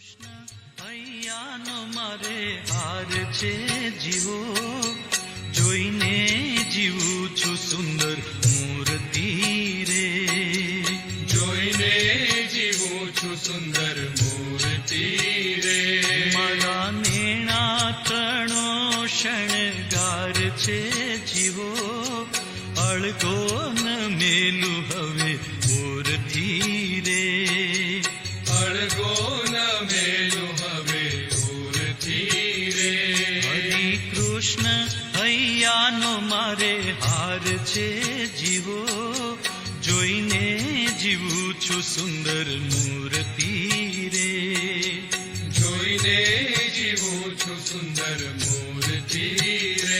હૈયાનો મારે હાર છે જીવો, જોઈને જીવું છું સુંદર મૂર્તિ રે. જોઈને જીવું છું સુંદર મૂર્તિ રે. મારા નેણા તણો શણગાર છે જીવો, અળગો ન મેલું હવે ઓરથી રે. અળગો ન મેલું હવે ઓરથી રે. હરિ કૃષ્ણ હૈયાનો મારે હાર છે જીવો, જોઈને જીવું છું સુંદર મૂર્તિ રે. જોઈને જીવું છું સુંદર મૂર્તિ રે.